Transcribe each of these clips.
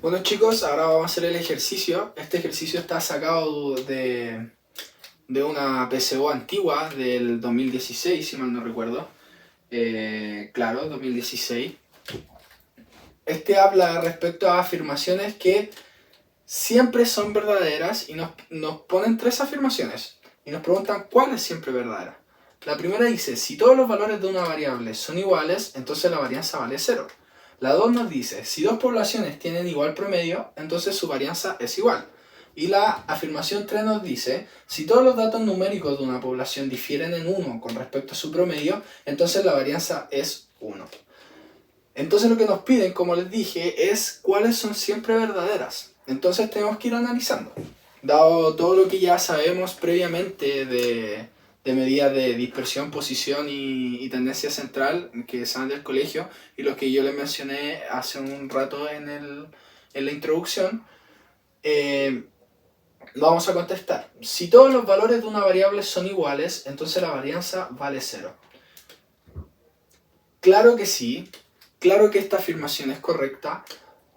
Bueno chicos, ahora vamos a hacer el ejercicio. Este ejercicio está sacado de una PCO antigua del 2016, si mal no recuerdo. Claro, 2016. Este habla respecto a afirmaciones que siempre son verdaderas y nos ponen tres afirmaciones y nos preguntan cuál es siempre verdadera. La primera dice, si todos los valores de una variable son iguales, entonces la varianza vale 0. La 2 nos dice, si dos poblaciones tienen igual promedio, entonces su varianza es igual. Y la afirmación 3 nos dice, si todos los datos numéricos de una población difieren en 1 con respecto a su promedio, entonces la varianza es 1. Entonces lo que nos piden, como les dije, es cuáles son siempre verdaderas. Entonces tenemos que ir analizando. Dado todo lo que ya sabemos previamente de medidas de dispersión, posición y tendencia central que salen del colegio y los que yo les mencioné hace un rato en la introducción, vamos a contestar. Si todos los valores de una variable son iguales, entonces la varianza vale 0. Claro que sí, claro que esta afirmación es correcta,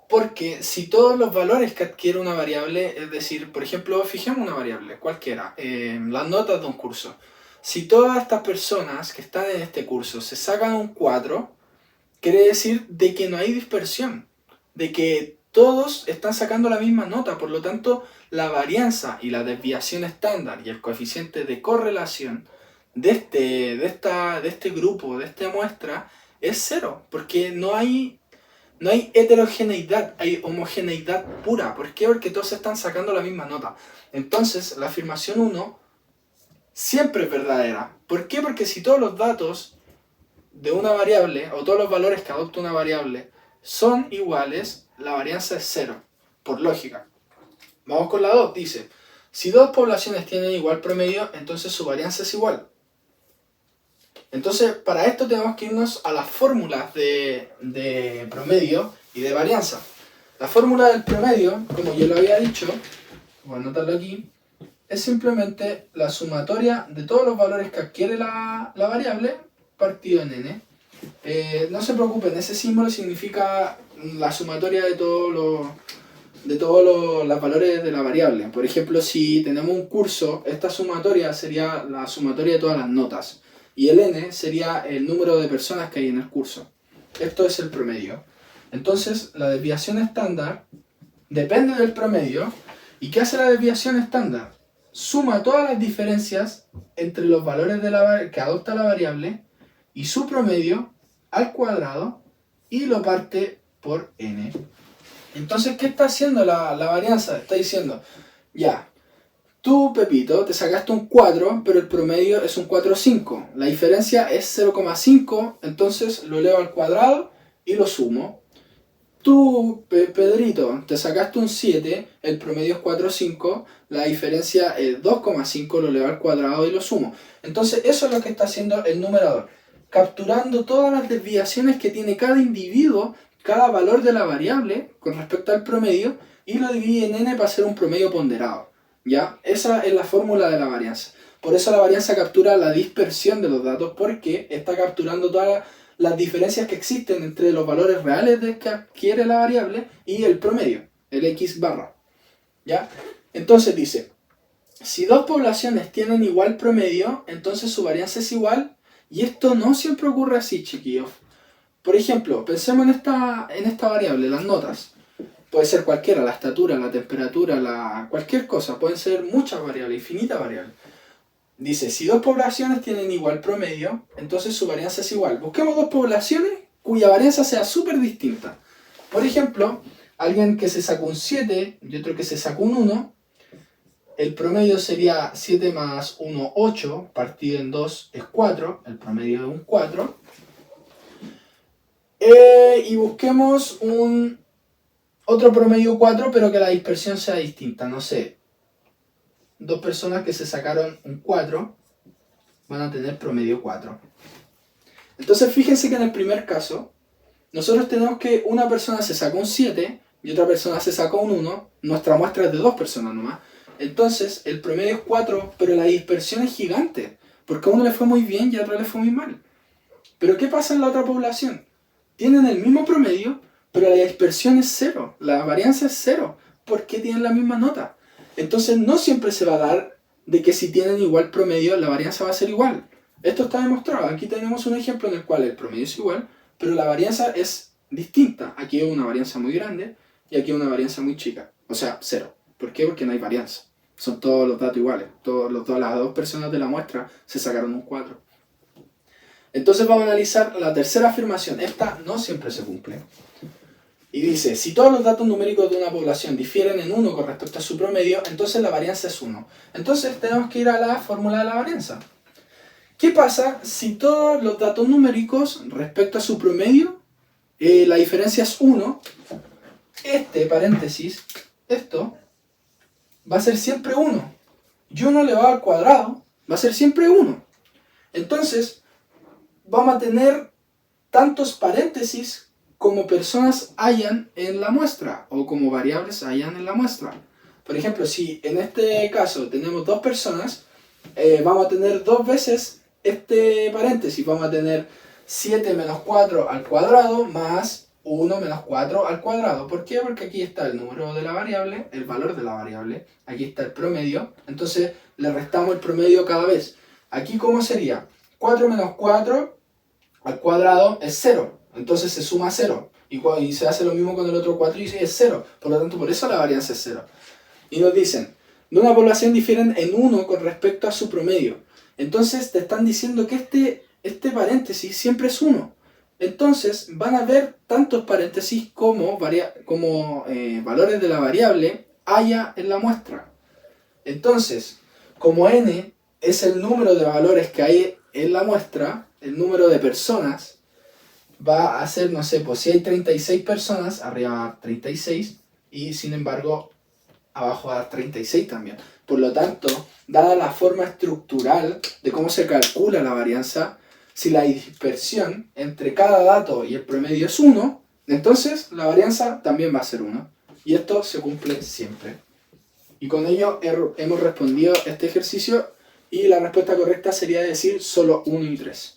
porque si todos los valores que adquiere una variable, es decir, por ejemplo, fijemos una variable, cualquiera, las notas de un curso. Si todas estas personas que están en este curso se sacan un 4, quiere decir de que no hay dispersión, de que todos están sacando la misma nota, por lo tanto, la varianza y la desviación estándar y el coeficiente de correlación de este grupo, de esta muestra, es 0, porque no hay heterogeneidad, hay homogeneidad pura. ¿Por qué? Porque todos están sacando la misma nota. Entonces, la afirmación 1 siempre es verdadera. ¿Por qué? Porque si todos los datos de una variable, o todos los valores que adopta una variable, son iguales, la varianza es 0, por lógica. Vamos con la 2, dice, si dos poblaciones tienen igual promedio, entonces su varianza es igual. Entonces, para esto tenemos que irnos a las fórmulas de promedio y de varianza. La fórmula del promedio, como yo lo había dicho, voy a anotarlo aquí, es simplemente la sumatoria de todos los valores que adquiere la variable partido en n. No se preocupen, ese símbolo significa la sumatoria de todos los valores de la variable. Por ejemplo, si tenemos un curso, esta sumatoria sería la sumatoria de todas las notas. Y el n sería el número de personas que hay en el curso. Esto es el promedio. Entonces, la desviación estándar depende del promedio. ¿Y qué hace la desviación estándar? Suma todas las diferencias entre los valores que adopta la variable y su promedio al cuadrado y lo parte por n. Entonces, ¿qué está haciendo la varianza? Está diciendo, ya, tú, Pepito, te sacaste un 4, pero el promedio es un 4,5. La diferencia es 0,5, entonces lo elevo al cuadrado y lo sumo. Tú, Pedrito, te sacaste un 7, el promedio es 4,5, la diferencia es 2,5, lo elevo al cuadrado y lo sumo. Entonces eso es lo que está haciendo el numerador, capturando todas las desviaciones que tiene cada individuo, cada valor de la variable con respecto al promedio, y lo divide en n para hacer un promedio ponderado. ¿Ya? Esa es la fórmula de la varianza. Por eso la varianza captura la dispersión de los datos, porque está capturando todas las diferencias que existen entre los valores reales que adquiere la variable y el promedio, el x barra. ¿Ya? Entonces dice, si dos poblaciones tienen igual promedio, entonces su varianza es igual, y esto no siempre ocurre así, chiquillos. Por ejemplo, pensemos en esta variable, las notas. Puede ser cualquiera, la estatura, la temperatura, cualquier cosa. Pueden ser muchas variables, infinitas variables. Dice, si dos poblaciones tienen igual promedio, entonces su varianza es igual. Busquemos dos poblaciones cuya varianza sea súper distinta. Por ejemplo, alguien que se sacó un 7 y otro que se sacó un 1. El promedio sería 7 más 1, 8, partido en 2 es 4. El promedio es un 4. Y busquemos otro promedio 4, pero que la dispersión sea distinta. No sé, dos personas que se sacaron un 4 van a tener promedio 4. Entonces fíjense que en el primer caso, nosotros tenemos que una persona se sacó un 7 y otra persona se sacó un 1. Nuestra muestra es de dos personas nomás. Entonces el promedio es 4, pero la dispersión es gigante, porque a uno le fue muy bien y a otro le fue muy mal. Pero ¿qué pasa en la otra población? Tienen el mismo promedio, pero la dispersión es cero, la varianza es cero, porque tienen la misma nota. Entonces no siempre se va a dar de que si tienen igual promedio, la varianza va a ser igual. Esto está demostrado. Aquí tenemos un ejemplo en el cual el promedio es igual, pero la varianza es distinta. Aquí hay una varianza muy grande y aquí hay una varianza muy chica. O sea, cero. ¿Por qué? Porque no hay varianza. Son todos los datos iguales. Todas las dos personas de la muestra se sacaron un 4. Entonces vamos a analizar la tercera afirmación. Esta no siempre se cumple. Y dice, si todos los datos numéricos de una población difieren en 1 con respecto a su promedio, entonces la varianza es 1. Entonces tenemos que ir a la fórmula de la varianza. ¿Qué pasa si todos los datos numéricos respecto a su promedio, la diferencia es 1? Este paréntesis, esto, va a ser siempre 1. Y 1 elevado al cuadrado va a ser siempre 1. Entonces, vamos a tener tantos paréntesis como personas hayan en la muestra o como variables hayan en la muestra. Por ejemplo, si en este caso tenemos 2 personas, vamos a tener 2 veces este paréntesis. Vamos a tener 7 menos 4 al cuadrado más 1 menos 4 al cuadrado. ¿Por qué? Porque aquí está el número de la variable, el valor de la variable. Aquí está el promedio. Entonces le restamos el promedio cada vez. Aquí, ¿cómo sería? 4 menos 4 al cuadrado es 0. Entonces se suma 0. Y se hace lo mismo con el otro 4 y es 0. Por lo tanto, por eso la varianza es 0. Y nos dicen, de una población difieren en 1 con respecto a su promedio. Entonces te están diciendo que este paréntesis siempre es 1. Entonces van a haber tantos paréntesis como valores de la variable haya en la muestra. Entonces, como n es el número de valores que hay en la muestra, el número de personas va a ser, no sé, pues si hay 36 personas, arriba va a dar 36 y sin embargo abajo va a dar 36 también. Por lo tanto, dada la forma estructural de cómo se calcula la varianza, si la dispersión entre cada dato y el promedio es 1, entonces la varianza también va a ser 1. Y esto se cumple siempre. Y con ello hemos respondido este ejercicio y la respuesta correcta sería decir solo 1 y 3.